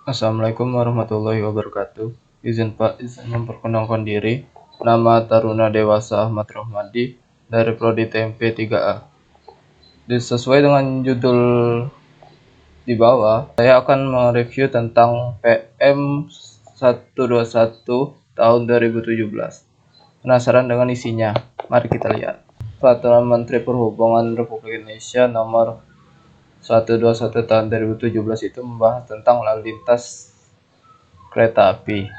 Assalamualaikum warahmatullahi wabarakatuh. Izin memperkenalkan diri. Nama Taruna Dewasa Ahmad Rohmadi dari Prodi TMP 3A. Sesuai dengan judul di bawah, saya akan mereview tentang PM 121 tahun 2017. Penasaran dengan isinya? Mari kita lihat. Peraturan Menteri Perhubungan Republik Indonesia nomor 121 tahun 2017 itu membahas tentang lalu lintas kereta api.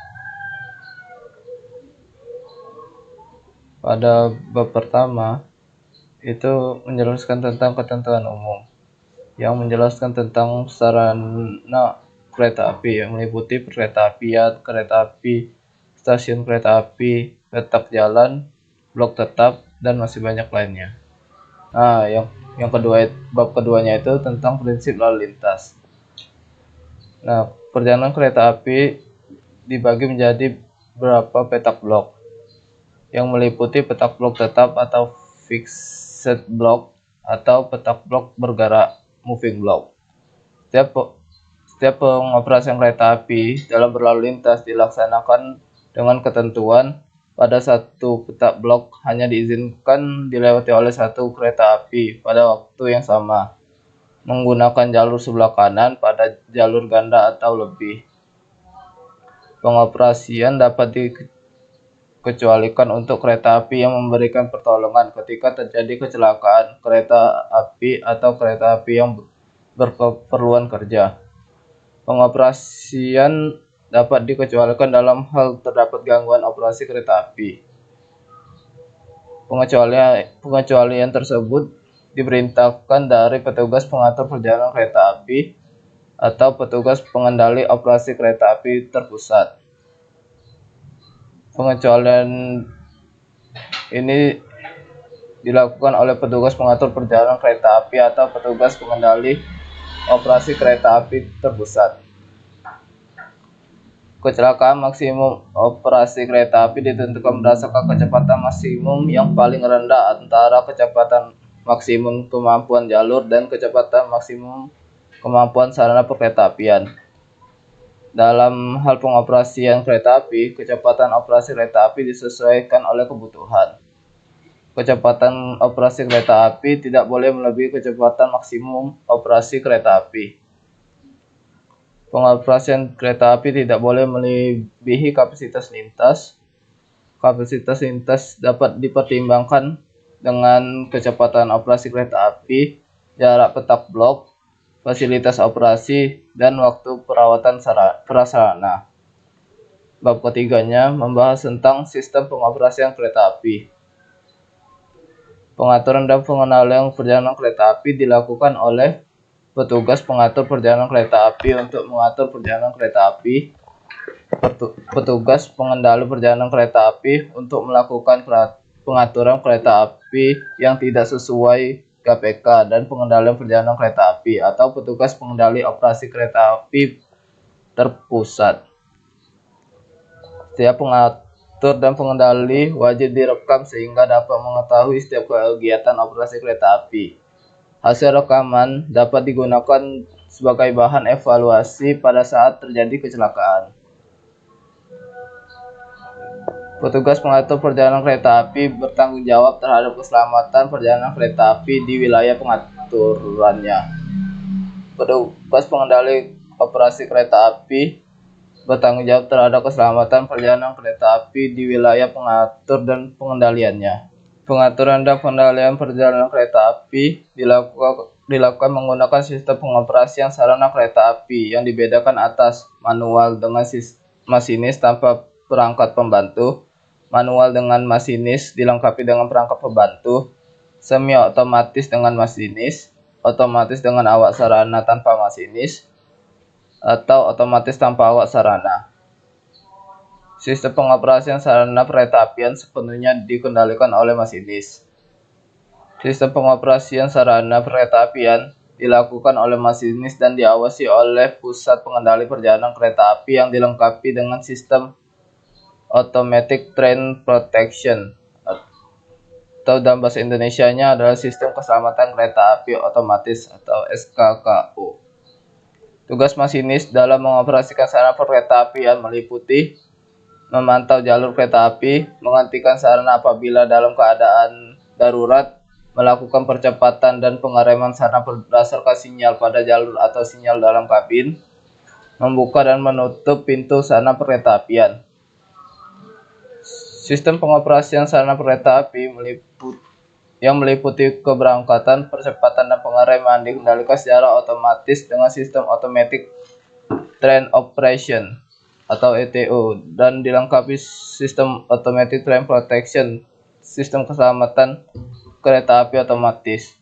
Pada bab pertama itu menjelaskan tentang ketentuan umum yang menjelaskan tentang sarana kereta api yang meliputi kereta api, stasiun kereta api, petak jalan, blok tetap, dan masih banyak lainnya. Nah, yang kedua, bab keduanya itu tentang prinsip lalu lintas. Nah, perjalanan kereta api dibagi menjadi beberapa petak blok yang meliputi petak blok tetap atau fixed block atau petak blok bergerak moving block. Setiap pengoperasian kereta api dalam berlalu lintas dilaksanakan dengan ketentuan pada satu petak blok hanya diizinkan dilewati oleh satu kereta api pada waktu yang sama menggunakan jalur sebelah kanan pada jalur ganda atau lebih. Pengoperasian dapat dikecualikan untuk kereta api yang memberikan pertolongan ketika terjadi kecelakaan kereta api atau kereta api yang berkeperluan kerja. Pengoperasian dapat dikecualikan dalam hal terdapat gangguan operasi kereta api. Pengecualian tersebut diperintahkan dari petugas pengatur perjalanan kereta api atau petugas pengendali operasi kereta api terpusat. Pengecualian ini dilakukan oleh petugas pengatur perjalanan kereta api atau petugas pengendali operasi kereta api terpusat. Kecelakaan maksimum operasi kereta api ditentukan berdasarkan kecepatan maksimum yang paling rendah antara kecepatan maksimum kemampuan jalur dan kecepatan maksimum kemampuan sarana perkeretaapian. Dalam hal pengoperasian kereta api, kecepatan operasi kereta api disesuaikan oleh kebutuhan. Kecepatan operasi kereta api tidak boleh melebihi kecepatan maksimum operasi kereta api. Pengoperasian kereta api tidak boleh melebihi kapasitas lintas. Kapasitas lintas dapat dipertimbangkan dengan kecepatan operasi kereta api, jarak petak blok, fasilitas operasi, dan waktu perawatan prasarana. Bab ketiganya membahas tentang sistem pengoperasian kereta api. Pengaturan dan pengendalian perjalanan kereta api dilakukan oleh petugas pengatur perjalanan kereta api untuk mengatur perjalanan kereta api, petugas pengendali perjalanan kereta api untuk melakukan pengaturan kereta api yang tidak sesuai KPK, dan pengendalian perjalanan kereta api atau petugas pengendali operasi kereta api terpusat. Setiap pengatur dan pengendali wajib direkam sehingga dapat mengetahui setiap kegiatan operasi kereta api. Hasil rekaman dapat digunakan sebagai bahan evaluasi pada saat terjadi kecelakaan. Petugas pengatur perjalanan kereta api bertanggung jawab terhadap keselamatan perjalanan kereta api di wilayah pengaturannya. Petugas pengendali operasi kereta api bertanggung jawab terhadap keselamatan perjalanan kereta api di wilayah pengatur dan pengendaliannya. Pengaturan dan pengendalian perjalanan kereta api dilakukan menggunakan sistem pengoperasian sarana kereta api yang dibedakan atas: manual dengan masinis tanpa perangkat pembantu, manual dengan masinis dilengkapi dengan perangkat pembantu, semi otomatis dengan masinis, otomatis dengan awak sarana tanpa masinis, atau otomatis tanpa awak sarana. Sistem pengoperasian sarana perkeretaapian sepenuhnya dikendalikan oleh masinis. Sistem pengoperasian sarana perkeretaapian dilakukan oleh masinis dan diawasi oleh pusat pengendali perjalanan kereta api yang dilengkapi dengan sistem Automatic Train Protection atau dalam bahasa Indonesianya adalah Sistem Keselamatan Kereta Api Otomatis atau SKKO. Tugas masinis dalam mengoperasikan sarana perkeretaapian meliputi memantau jalur kereta api, menghentikan sarana apabila dalam keadaan darurat, melakukan percepatan dan pengereman sarana berdasarkan sinyal pada jalur atau sinyal dalam kabin, membuka dan menutup pintu sarana perkeretaapian. Sistem pengoperasian sarana kereta api meliputi keberangkatan, percepatan, dan pengereman dikendalikan secara otomatis dengan sistem Automatic Train Operation atau ETO dan dilengkapi sistem Automatic Train Protection, sistem keselamatan kereta api otomatis.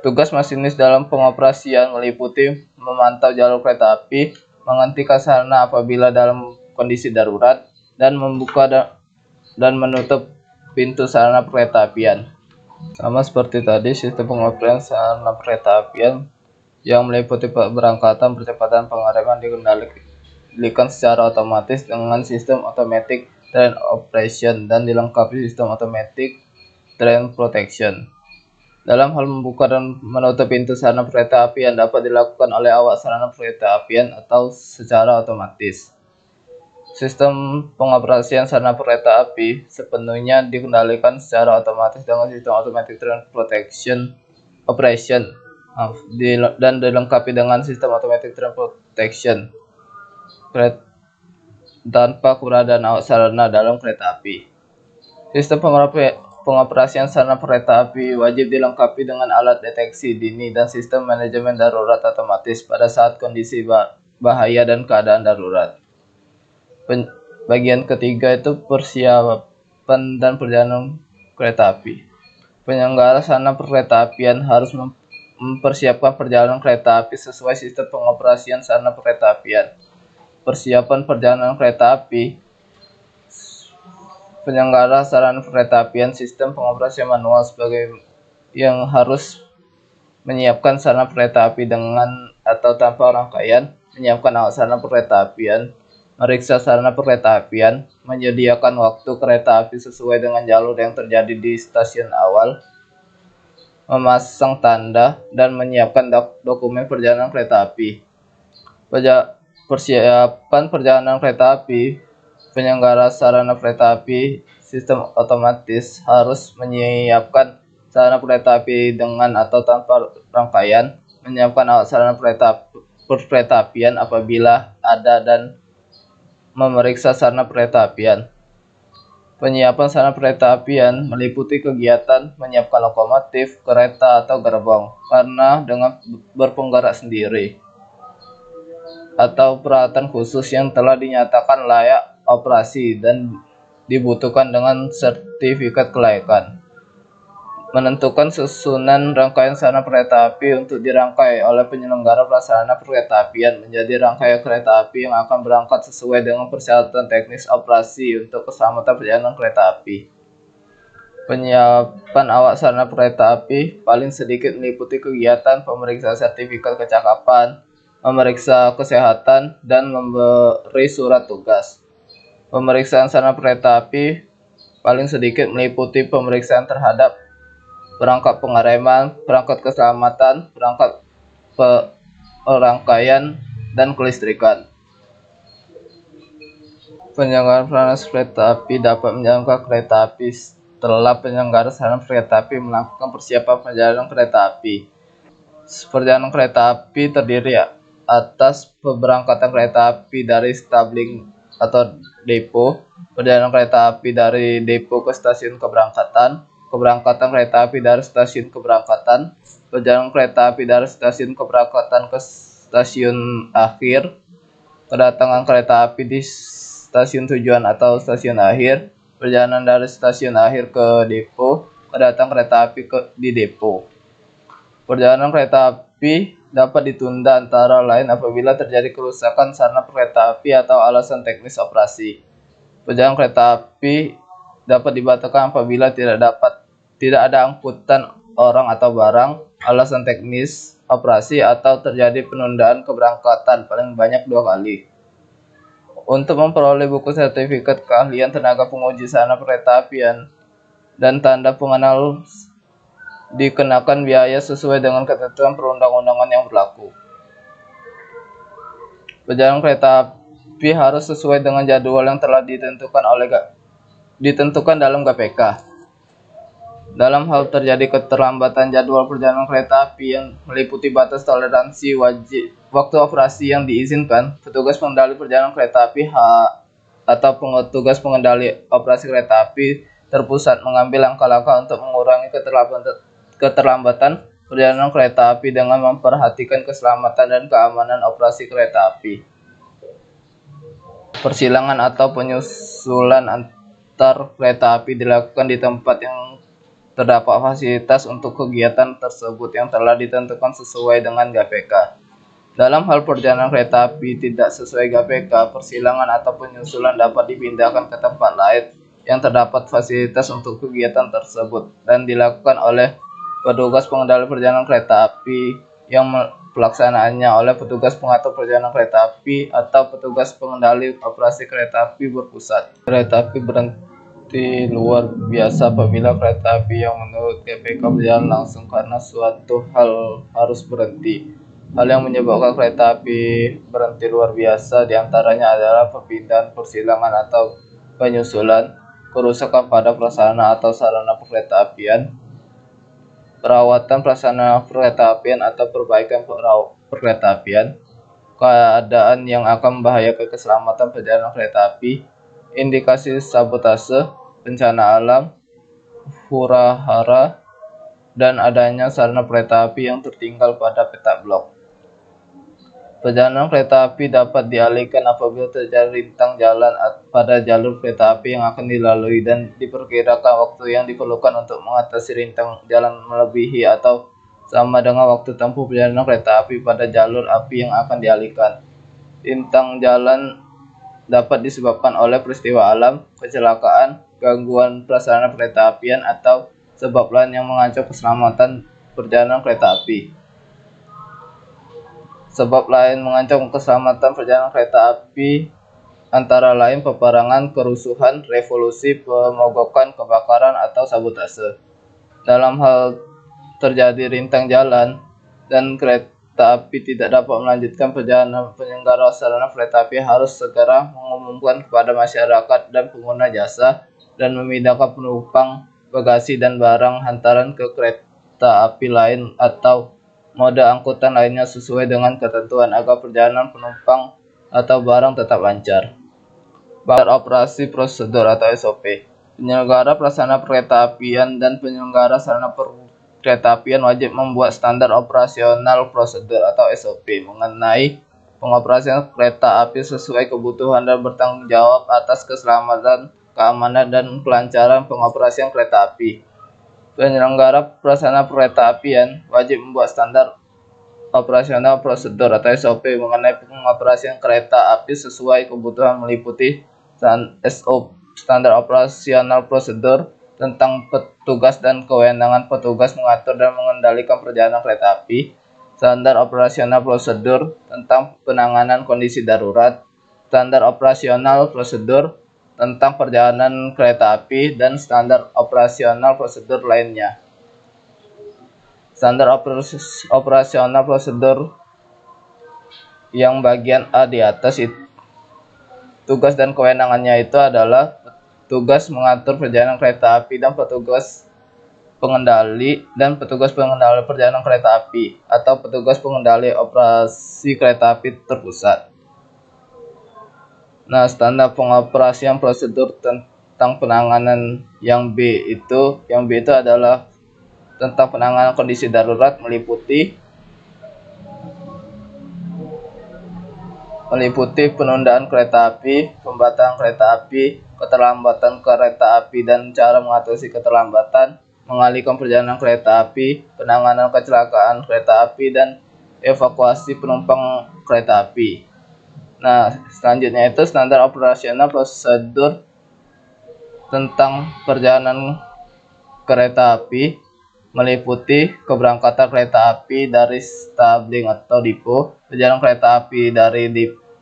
Tugas masinis dalam pengoperasian meliputi memantau jalur kereta api, menghentikan sarana apabila dalam kondisi darurat, dan membuka dan menutup pintu sarana perkeretaapian. Sama seperti tadi, sistem pengoperasian sarana perkeretaapian yang meliputi keberangkatan, percepatan, pengereman dikendalikan secara otomatis dengan sistem Automatic Train Operation dan dilengkapi sistem Automatic Train Protection. Dalam hal membuka dan menutup pintu sarana perkeretaapian dapat dilakukan oleh awak sarana perkeretaapian atau secara otomatis. Sistem pengoperasian sarana kereta api sepenuhnya dikendalikan secara otomatis dengan sistem Automatic Train Operation dan dilengkapi dengan sistem Automatic Train Protection tanpa keberadaan awak sarana dalam kereta api. Sistem pengoperasian sarana kereta api wajib dilengkapi dengan alat deteksi dini dan sistem manajemen darurat otomatis pada saat kondisi bahaya dan keadaan darurat. Bagian ketiga itu persiapan dan perjalanan kereta api. Penyelenggara sarana perkeretaapian harus mempersiapkan perjalanan kereta api sesuai sistem pengoperasian sarana perkeretaapian. Persiapan perjalanan kereta api. Penyelenggara sarana perkeretaapian sistem pengoperasian manual sebagai yang harus menyiapkan sarana kereta api dengan atau tanpa rangkaian, menyiapkan awak sarana perkeretaapian, meriksa sarana perkeretaapian, menyediakan waktu kereta api sesuai dengan jalur yang terjadi di stasiun awal, memasang tanda, dan menyiapkan dokumen perjalanan kereta api. Persiapan perjalanan kereta api. Penyelenggara sarana kereta api sistem otomatis harus menyiapkan sarana kereta api dengan atau tanpa rangkaian, menyiapkan awak sarana perkeretaapian apabila ada dan memeriksa sarana perkeretaapian. Penyiapan sarana perkeretaapian meliputi kegiatan menyiapkan lokomotif, kereta, atau gerbong karena dengan berpenggerak sendiri atau peralatan khusus yang telah dinyatakan layak operasi dan dibutuhkan dengan sertifikat kelayakan. Menentukan susunan rangkaian sarana kereta api untuk dirangkai oleh penyelenggara prasarana perkeretaapian menjadi rangkaian kereta api yang akan berangkat sesuai dengan persyaratan teknis operasi untuk keselamatan perjalanan kereta api. Penyiapan awak sarana kereta api paling sedikit meliputi kegiatan pemeriksaan sertifikat kecakapan, memeriksa kesehatan, dan memberi surat tugas. Pemeriksaan sarana kereta api paling sedikit meliputi pemeriksaan terhadap perangkat pengereman, perangkat keselamatan, perangkat rangkaian, dan kelistrikan. Penyelenggara sarana kereta api dapat menjalankan kereta api setelah penyelenggara sarana kereta api melakukan persiapan perjalanan kereta api. Perjalanan kereta api terdiri atas pemberangkatan kereta api dari stabling atau depo, perjalanan kereta api dari depo ke stasiun keberangkatan, keberangkatan kereta api dari stasiun keberangkatan, perjalanan kereta api dari stasiun keberangkatan ke stasiun akhir, kedatangan kereta api di stasiun tujuan atau stasiun akhir, perjalanan dari stasiun akhir ke depo, kedatangan kereta api di depo. Perjalanan kereta api dapat ditunda antara lain apabila terjadi kerusakan sarana kereta api atau alasan teknis operasi. Perjalanan kereta api dapat dibatalkan apabila tidak ada angkutan orang atau barang, alasan teknis operasi, atau terjadi penundaan keberangkatan paling banyak 2 kali. Untuk memperoleh buku sertifikat keahlian tenaga penguji sarana perkeretaapian dan tanda pengenal dikenakan biaya sesuai dengan ketentuan perundang-undangan yang berlaku. Perjalanan kereta api harus sesuai dengan jadwal yang telah ditentukan dalam GPK. Dalam hal terjadi keterlambatan jadwal perjalanan kereta api yang meliputi batas toleransi waktu operasi yang diizinkan, petugas pengendali perjalanan kereta api atau petugas pengendali operasi kereta api terpusat mengambil langkah-langkah untuk mengurangi keterlambatan perjalanan kereta api dengan memperhatikan keselamatan dan keamanan operasi kereta api. Persilangan atau penyusulan antar kereta api dilakukan di tempat yang terdapat fasilitas untuk kegiatan tersebut yang telah ditentukan sesuai dengan GPK. Dalam hal perjalanan kereta api tidak sesuai GPK, persilangan atau penyusulan dapat dipindahkan ke tempat lain yang terdapat fasilitas untuk kegiatan tersebut dan dilakukan oleh petugas pengendali perjalanan kereta api yang pelaksanaannya oleh petugas pengatur perjalanan kereta api atau petugas pengendali operasi kereta api berpusat. Kereta api berhenti luar biasa apabila kereta api yang menurut GPK berjalan langsung karena suatu hal harus berhenti. Hal yang menyebabkan kereta api berhenti luar biasa diantaranya adalah perpindahan persilangan atau penyusulan, kerusakan pada prasarana atau sarana perkereta-apian, perawatan prasarana perkereta-apian atau perbaikan perkereta-apian, keadaan yang akan membahayakan keselamatan perjalanan kereta api, indikasi sabotase, bencana alam, huru-hara, dan adanya sarana kereta api yang tertinggal pada petak blok. Perjalanan kereta api dapat dialihkan apabila terjadi rintang jalan pada jalur kereta api yang akan dilalui dan diperkirakan waktu yang diperlukan untuk mengatasi rintang jalan melebihi atau sama dengan waktu tempuh perjalanan kereta api pada jalur api yang akan dialihkan. Rintang jalan dapat disebabkan oleh peristiwa alam, kecelakaan, gangguan prasarana kereta apian, atau sebab lain yang mengancam keselamatan perjalanan kereta api. Sebab lain mengancam keselamatan perjalanan kereta api antara lain peperangan, kerusuhan, revolusi, pemogokan, kebakaran, atau sabotase. Dalam hal terjadi rintang jalan dan kereta api tidak dapat melanjutkan perjalanan, penyelenggara sarana kereta api harus segera mengumumkan kepada masyarakat dan pengguna jasa dan memindahkan penumpang, bagasi, dan barang hantaran ke kereta api lain atau mode angkutan lainnya sesuai dengan ketentuan agar perjalanan penumpang atau barang tetap lancar. Standar operasi prosedur atau SOP. Penyelenggara pelaksana perkereta-apian dan penyelenggara sarana perkereta-apian wajib membuat standar operasional prosedur atau SOP mengenai pengoperasian kereta api sesuai kebutuhan dan bertanggung jawab atas keselamatan, keamanan, dan kelancaran pengoperasian kereta api. Penyelenggara pelaksana perkereta-apian wajib membuat standar operasional prosedur atau SOP mengenai pengoperasian kereta api sesuai kebutuhan meliputi standar operasional prosedur tentang petugas dan kewenangan petugas mengatur dan mengendalikan perjalanan kereta api, standar operasional prosedur tentang penanganan kondisi darurat, standar operasional prosedur tentang perjalanan kereta api, dan standar operasional prosedur lainnya. Standar operasional prosedur yang bagian A di atas itu tugas dan kewenangannya itu adalah tugas mengatur perjalanan kereta api dan petugas pengendali perjalanan kereta api atau petugas pengendali operasi kereta api terpusat. Nah, standar pengoperasian prosedur tentang penanganan yang B itu adalah tentang penanganan kondisi darurat meliputi penundaan kereta api, pembatalan kereta api, keterlambatan kereta api dan cara mengatasi keterlambatan, mengalihkan perjalanan kereta api, penanganan kecelakaan kereta api, dan evakuasi penumpang kereta api. Nah, selanjutnya itu standar operasional prosedur tentang perjalanan kereta api meliputi keberangkatan kereta api dari stabling atau depo, perjalanan kereta api dari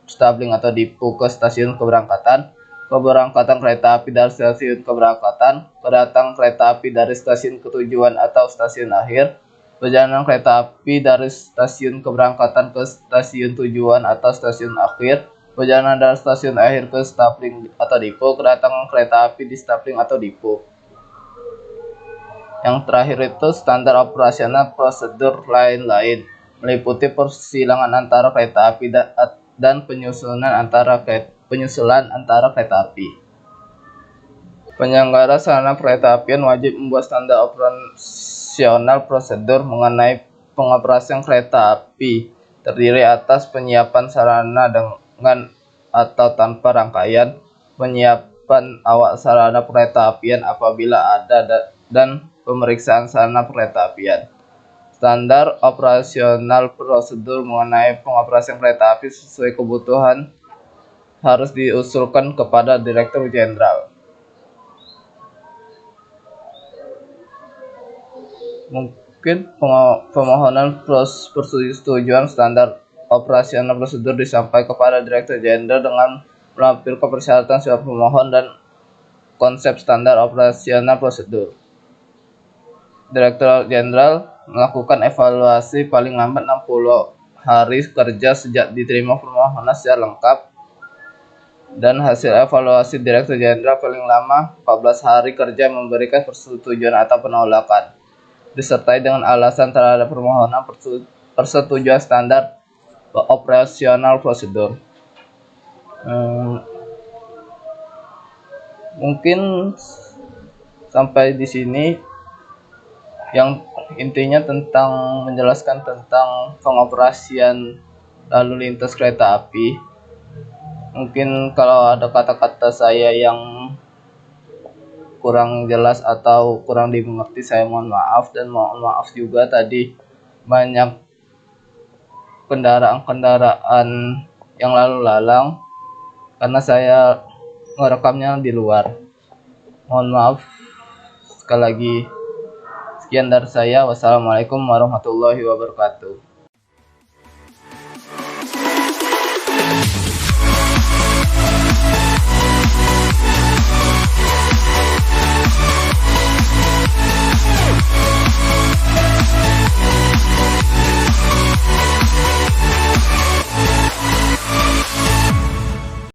stabling atau depo ke stasiun keberangkatan, keberangkatan kereta api dari stasiun keberangkatan, kedatangan kereta api dari stasiun ketujuan atau stasiun akhir, perjalanan kereta api dari stasiun keberangkatan ke stasiun tujuan atau stasiun akhir, perjalanan dari stasiun akhir ke stapling atau depo, kedatangan kereta api di stapling atau depo. Yang terakhir itu standar operasional prosedur lain-lain, meliputi persilangan antara kereta api dan penyusulan antara kereta api. Penyelenggara sarana kereta apian wajib membuat standar operasional prosedur mengenai pengoperasian kereta api, terdiri atas penyiapan sarana dengan atau tanpa rangkaian, penyiapan awak sarana kereta apian apabila ada, dan pemeriksaan sarana kereta apian. Standar operasional prosedur mengenai pengoperasian kereta api sesuai kebutuhan harus diusulkan kepada Direktur Jenderal. Mungkin pemohonan persetujuan standar operasional prosedur disampaikan kepada Direktur Jenderal dengan melampirkan persyaratan surat pemohon dan konsep standar operasional prosedur. Direktur Jenderal melakukan evaluasi paling lambat 60 hari kerja sejak diterima permohonan secara lengkap, dan hasil evaluasi Direktur Jenderal paling lama 14 hari kerja memberikan persetujuan atau penolakan, disertai dengan alasan terhadap permohonan persetujuan standar operasional prosedur. Mungkin sampai di sini, yang intinya menjelaskan tentang pengoperasian lalu lintas kereta api. Mungkin kalau ada kata-kata saya yang kurang jelas atau kurang dimengerti, saya mohon maaf, dan mohon maaf juga tadi banyak kendaraan-kendaraan yang lalu lalang karena saya ngerekamnya di luar. Mohon maaf sekali lagi. Sekian dari saya. Wassalamualaikum warahmatullahi wabarakatuh.